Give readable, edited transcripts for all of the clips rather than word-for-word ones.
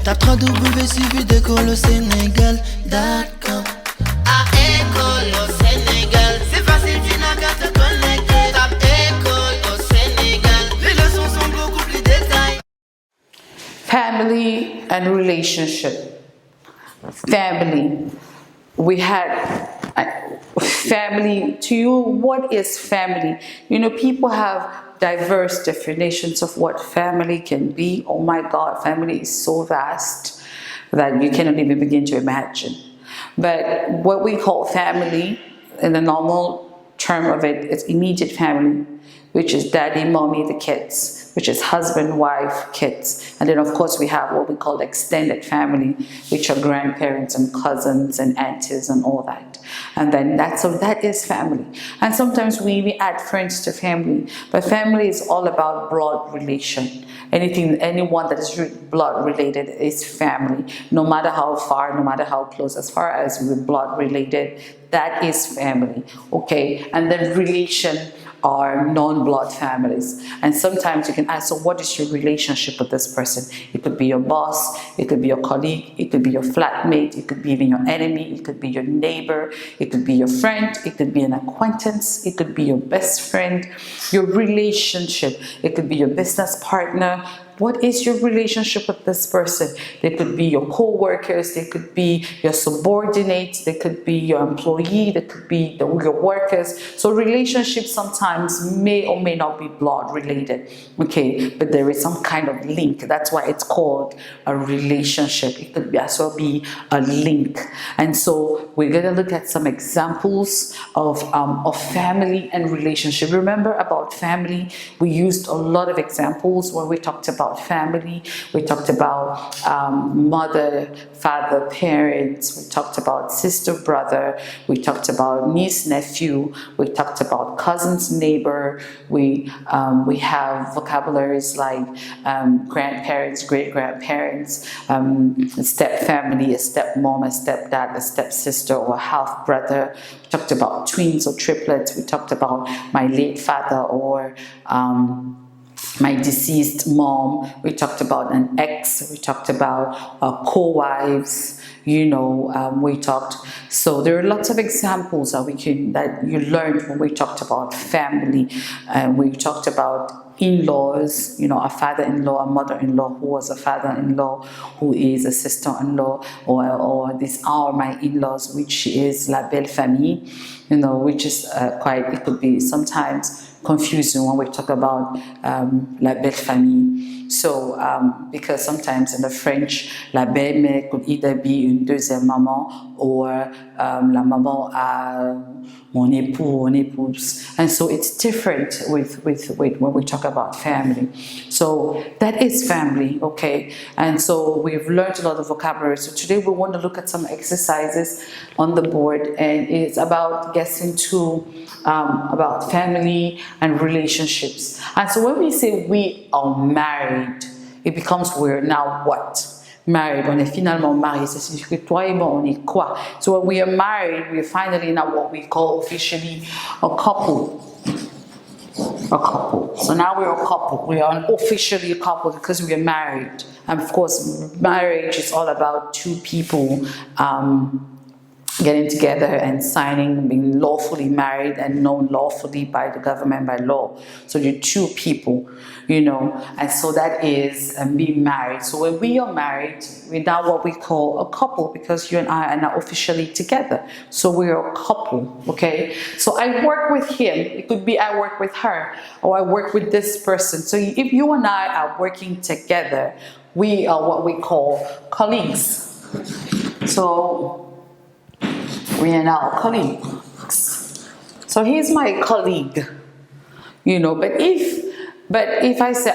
Tape www.suividecolosénégal.com. À École au Sénégal, c'est facile, tu n'as qu'à te connecter. Tape École au Sénégal, les leçons sont beaucoup plus détaillées. Family and relationship. Family. We had family. To you, what is family? You know, people have diverse definitions of what family can be. Oh my God, family is so vast that you cannot even begin to imagine. But what we call family, in the normal term of it, is immediate family, which is daddy, mommy, the kids, which is husband, wife, kids. And then of course we have what we call extended family, which are grandparents and cousins and aunties and all that. And then that is family. And sometimes we add friends to family, but family is all about blood relation. Anyone that is blood related is family, no matter how far, no matter how close. As far as we're blood related, that is family, okay? And then relation are non-blood families. And sometimes you can ask, so what is your relationship with this person? It could be your boss, it could be your colleague, it could be your flatmate, it could be even your enemy, it could be your neighbor, it could be your friend, it could be an acquaintance, it could be your best friend. Your relationship, it could be your business partner. What is your relationship with this person? They could be your co-workers, they could be your subordinates, they could be your employee, they could be your workers. So relationships sometimes may or may not be blood related, okay? But there is some kind of link. That's why it's called a relationship. It could be as well be a link. And so we're going to look at some examples of family and relationship. Remember about family, we used a lot of examples when we talked about family. We talked about mother, father, parents. We talked about sister, brother. We talked about niece, nephew. We talked about cousins, neighbor. We have vocabularies like grandparents, great-grandparents, step family, a stepmom, a stepdad, a stepsister, or a half brother. We talked about twins or triplets. We talked about my late father or my deceased mom. We talked about an ex. We talked about co-wives. We talked. So there are lots of examples that you learned when we talked about family, and we talked about in-laws, a father-in-law, a mother-in-law who was a father-in-law, who is a sister-in-law, or these are my in-laws, which is la belle famille, which is it could be sometimes confusing when we talk about la belle famille. So, because sometimes in the French, la belle-mère could either be une deuxième maman or la maman à mon époux, mon épouse. And so it's different with when we talk about family. So that is family, okay? And so we've learned a lot of vocabulary. So today we want to look at some exercises on the board, and it's about getting to about family and relationships. And so when we say we are married, it becomes weird. Now what? Married, on est finalement marié. Ça signifie que toi et moi, on est quoi? So when we are married, we are finally now what we call officially a couple. A couple. So now we're a couple. We are officially a couple because we are married. And of course, marriage is all about two people getting together and signing, being lawfully married and known lawfully by the government, by law. So you're two people, and so that is being married. So when we are married, we're now what we call a couple because you and I are now officially together. So we're a couple, okay? So I work with him. It could be I work with her, or I work with this person. So if you and I are working together, we are what we call colleagues. So we are now colleagues. So he's my colleague, but if I say,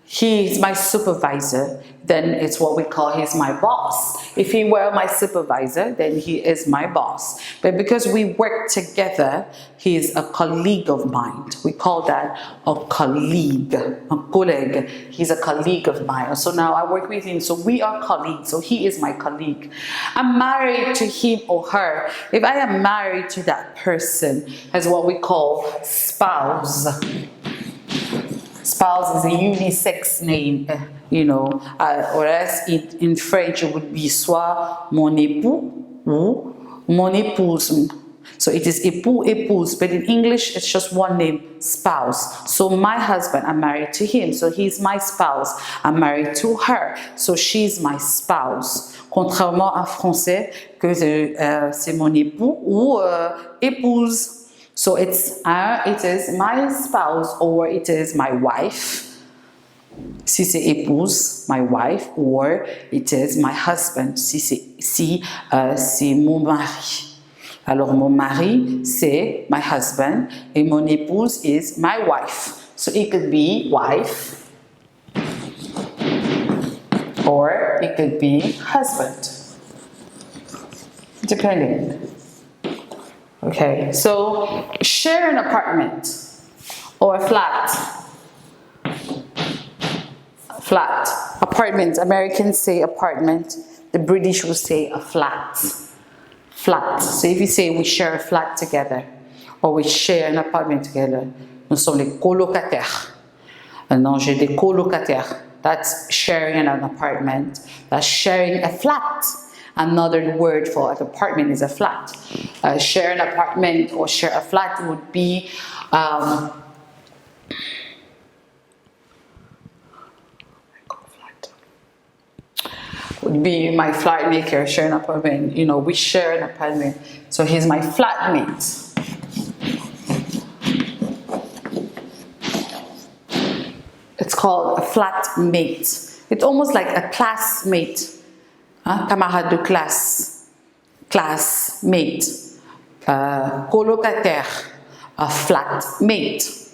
he's my supervisor, then it's what we call he's my boss. If he were my supervisor, then he is my boss. But because we work together, he is a colleague of mine. We call that a colleague, a colleague. He's a colleague of mine. So now I work with him. So we are colleagues. So he is my colleague. I'm married to him or her. If I am married to that person, as what we call spouse. Spouse is a unisex name, you know, or else in French it would be soit mon époux ou mon épouse. So it is époux, épouse, but in English it's just one name, spouse. So my husband, I'm married to him, so he's my spouse. I'm married to her, so she's my spouse. Contrairement en français, que c'est mon époux ou épouse. So it is my spouse or it is my wife. Si c'est épouse, my wife, or it is my husband. Si c'est mon mari. Alors mon mari c'est my husband et mon épouse is my wife. So it could be wife or it could be husband, depending. Okay, so share an apartment or a flat. Flat. Apartment. Americans say apartment. The British will say a flat. Flat. So if you say we share a flat together or we share an apartment together, nous sommes les colocataires. Non, j'ai des colocataires. That's sharing an apartment. That's sharing a flat. Another word for an apartment is a flat. Share an apartment or share a flat would be my flatmate, share an apartment. You know, we share an apartment. So he's my flatmate. It's called a flatmate. It's almost like a classmate. Camarade de classe, classmate, colocataire, a flatmate,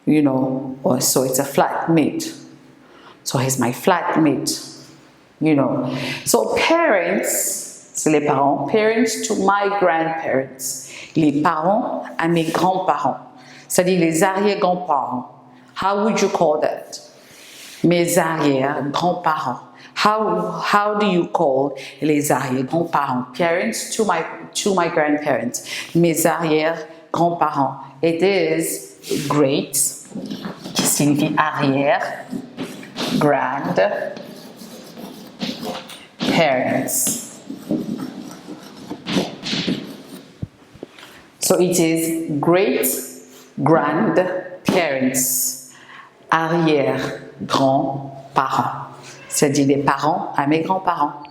you know, so it's a flatmate. So he's my flatmate, you know. So parents, c'est les parents, parents to my grandparents, les parents à mes grands-parents, c'est-à-dire les arrière-grands-parents. How would you call that? Mes arrière-grands-parents. How do you call les arrière-grands-parents? Parents to my grandparents. Mes arrière-grands-parents. It is great, qui signifie arrière, grand, parents. So it is great grandparents, arrière-grands-parents. C'est-à-dire les parents à mes grands-parents.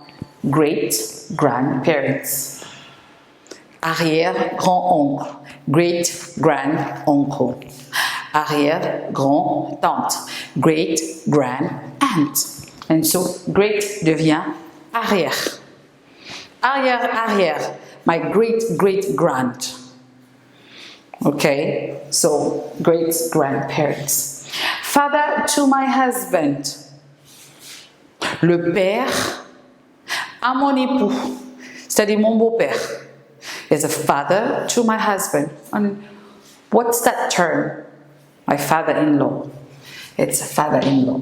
Great grandparents. Arrière-grand-oncle. Great grand-uncle. Arrière-grand-tante. Great grand-aunt. And so great devient arrière. Arrière-arrière. My great-great-grand. Okay, so great grandparents. Father to my husband. Le père à mon époux, c'est-à-dire mon beau-père, is a father to my husband. And what's that term? My father-in-law. It's a father-in-law.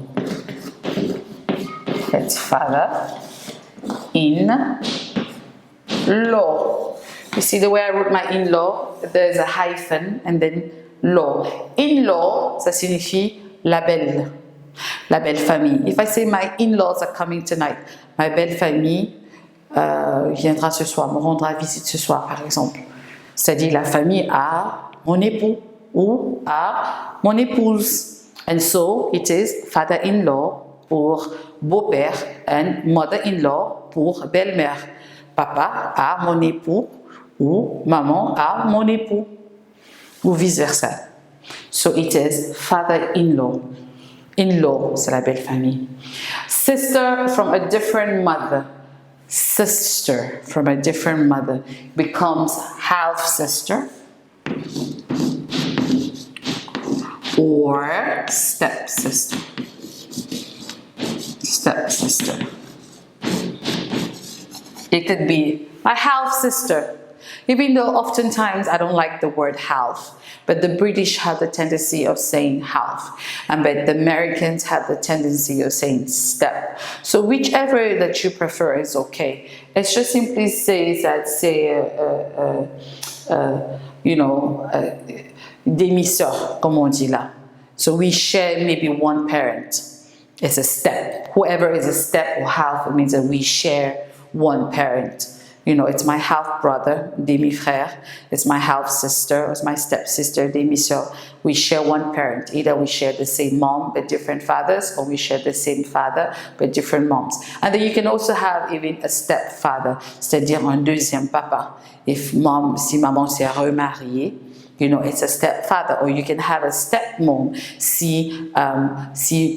It's father-in-law. You see the way I wrote my in-law? There's a hyphen and then law. In-law, ça signifie la belle. La belle famille. If I say my in-laws are coming tonight, ma belle famille viendra ce soir, me rendra visite ce soir par exemple. C'est-à-dire la famille à mon époux ou à mon épouse. And so it is father-in-law pour beau-père and mother-in-law pour belle-mère. Papa à mon époux ou maman à mon époux ou vice-versa. So it is father-in-law. In-law, c'est la belle famille. Sister from a different mother. Sister from a different mother becomes half-sister or step-sister. Step-sister. It could be my half-sister. Even though oftentimes I don't like the word half, but the British have the tendency of saying half, but the Americans have the tendency of saying step. So whichever that you prefer is okay. It just simply says that, demi-sœurs, comme on dit là. So we share maybe one parent. It's a step. Whoever is a step or half, it means that we share one parent. You know, it's my half brother, demi-frère. It's my half sister, it's my stepsister, demi-sœur. We share one parent. Either we share the same mom but different fathers, or we share the same father but different moms. And then you can also have even a stepfather, c'est-à-dire un deuxième papa. Si maman s'est remariée, you know, it's a stepfather. Or you can have a stepmom si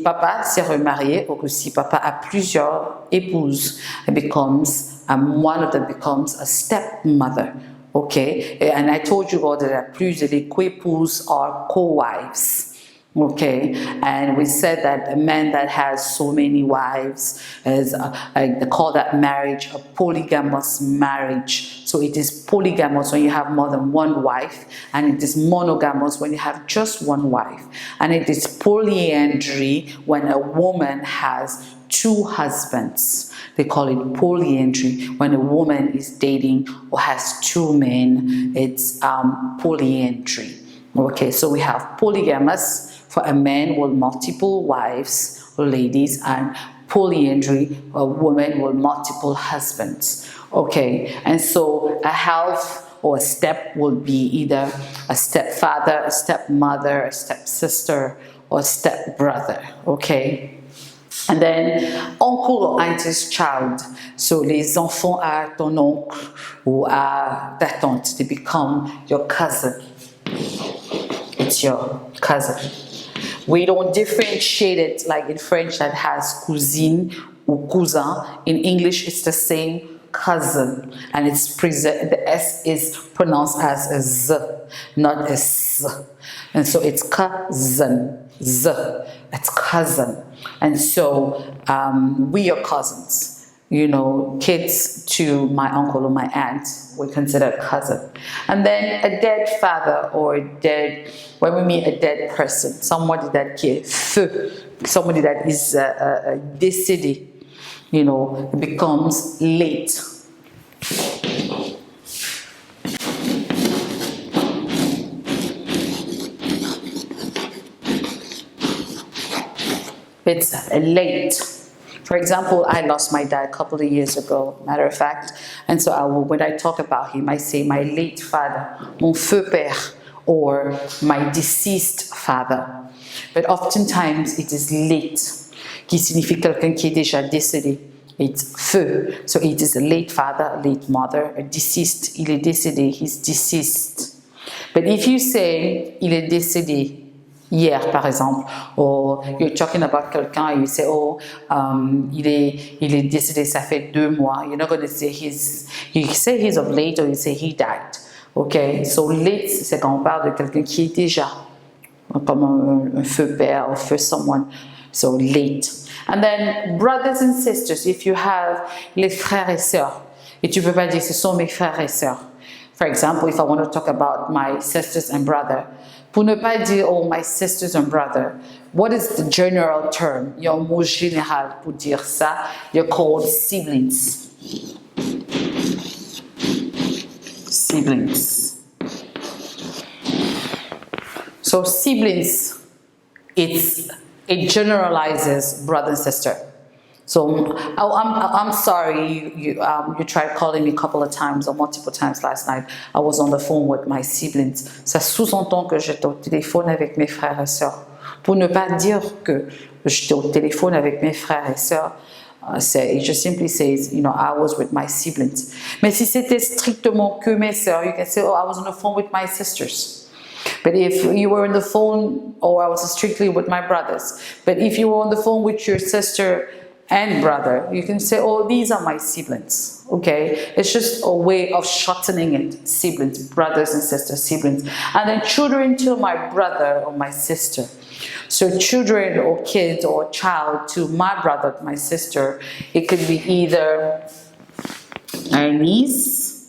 papa s'est remarié, ou si papa a plusieurs épouses. It becomes one of them becomes a stepmother. Okay, and I told you all that plusieurs co-épouses are co-wives. Okay, and we said that a man that has so many wives is, they call that marriage a polygamous marriage. So it is polygamous when you have more than one wife, and it is monogamous when you have just one wife. And it is polyandry when a woman has two husbands. They call it polyandry. When a woman is dating or has two men, it's polyandry. Okay, so we have polygamous for a man with multiple wives or ladies, and polyandry, a woman with multiple husbands. Okay, and so a half or a step would be either a stepfather, a stepmother, a stepsister, or stepbrother. Okay. And then, uncle or auntie's child. So, les enfants à ton oncle ou à ta tante, they become your cousin. It's your cousin. We don't differentiate it like in French that has cousine or cousin. In English, it's the same, cousin. And it's the S is pronounced as a Z, not a S. And so it's cousin. Z. It's cousin. And so we are cousins. You know, kids to my uncle or my aunt, we consider a cousin. And then a dead father or a dead, when we meet a dead person, somebody that qui est feu, somebody that is décédé, you know, it becomes late. It's late. For example, I lost my dad a couple of years ago, matter of fact. And so when I talk about him, I say my late father, mon feu père, or my deceased father. But oftentimes it is late, qui signifie quelqu'un qui est déjà décédé. It's feu. So it is a late father, late mother, a deceased, il est décédé, he's deceased. But if you say, il est décédé, hier, par exemple, or you're talking about quelqu'un, you say, oh, il est décédé, ça fait 2 mois. You're not going to say you say he's of late, or you say he died. Okay, so late, c'est quand on parle de quelqu'un qui est déjà, comme un feu père, or feu someone, so late. And then brothers and sisters, if you have les frères et sœurs, et tu peux pas dire ce sont mes frères et sœurs. For example, if I want to talk about my sisters and brother, pour ne pas dire, oh, my sisters and brother, what is the general term? Il y a un mot général pour dire ça. You're called siblings. Siblings. So siblings, it generalizes brother and sister. So I'm sorry you tried calling me a couple of times or multiple times last night. I was on the phone with my siblings. Ça sous-entend que j'étais au téléphone avec mes frères et sœurs. Pour ne pas dire que j'étais au téléphone avec mes frères et sœurs, it just simply says, you know, I was with my siblings. Mais si c'était strictement que mes sœurs, you can say, oh, I was on the phone with my sisters. But if you were on the phone, or I was strictly with my brothers. But if you were on the phone with your sister and brother, you can say, oh, these are my siblings. Okay, it's just a way of shortening it. Siblings, brothers and sisters, siblings. And then children to my brother or my sister. So children or kids or child to my brother, my sister, it could be either a niece,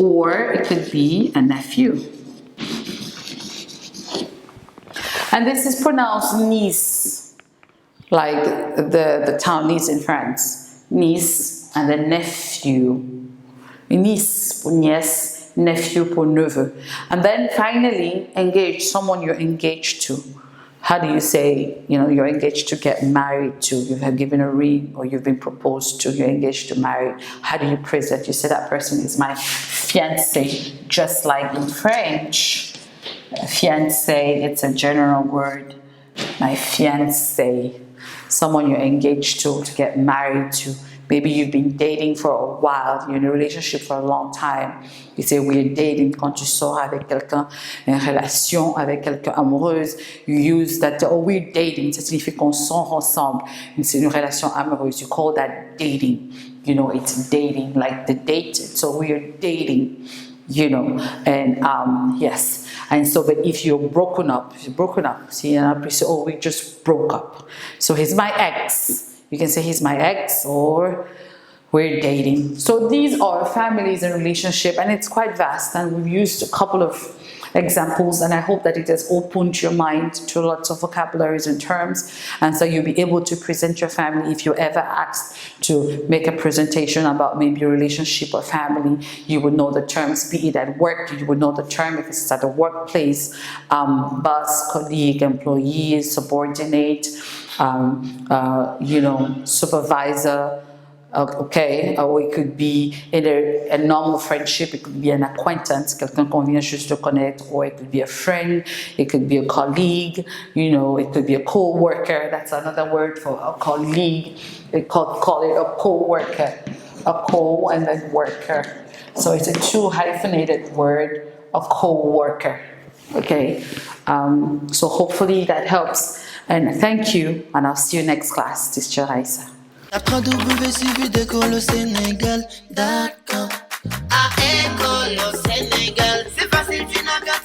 or it could be a nephew. And this is pronounced niece, like the town Nice in France. Niece and then nephew. Niece, nièce, nephew pour neveu. And then finally, engage, someone you're engaged to. How do you say, you're engaged to get married to, you have given a ring or you've been proposed to, you're engaged to marry. How do you present? You say that person is my fiancé, just like in French. Fiancé, it's a general word. My fiancé, someone you're engaged to get married to. Maybe you've been dating for a while, you're in a relationship for a long time. You say we're dating. Quand tu sors avec quelqu'un, une relation avec quelqu'un amoureuse, you use that, oh, we're dating. Ça signifie qu'on sort ensemble. C'est une relation amoureuse. You call that dating. It's dating, like the date. So we're dating, and yes. And so, but if you're broken up, see, and I say, oh, we just broke up. So he's my ex. You can say he's my ex or we're dating. So these are families and relationship, and it's quite vast. And we've used a couple of examples, and I hope that it has opened your mind to lots of vocabularies and terms. And so you'll be able to present your family. If you're ever asked to make a presentation about maybe a relationship or family, you would know the terms, be it at work, you would know the term if it's at the workplace, boss, colleague, employee, subordinate, supervisor, okay, or it could be in a normal friendship, it could be an acquaintance, quelqu'un qu'on vient juste de connaître, or it could be a friend, it could be a colleague, it could be a co-worker. That's another word for a colleague. They call it a co-worker, a co and then worker. So it's a two hyphenated word, a co-worker. Okay, so hopefully that helps. And thank you, and I'll see you next class, Teacher Raissa. www.école au Sénégal. À école au Sénégal, c'est facile, tu n'as qu'à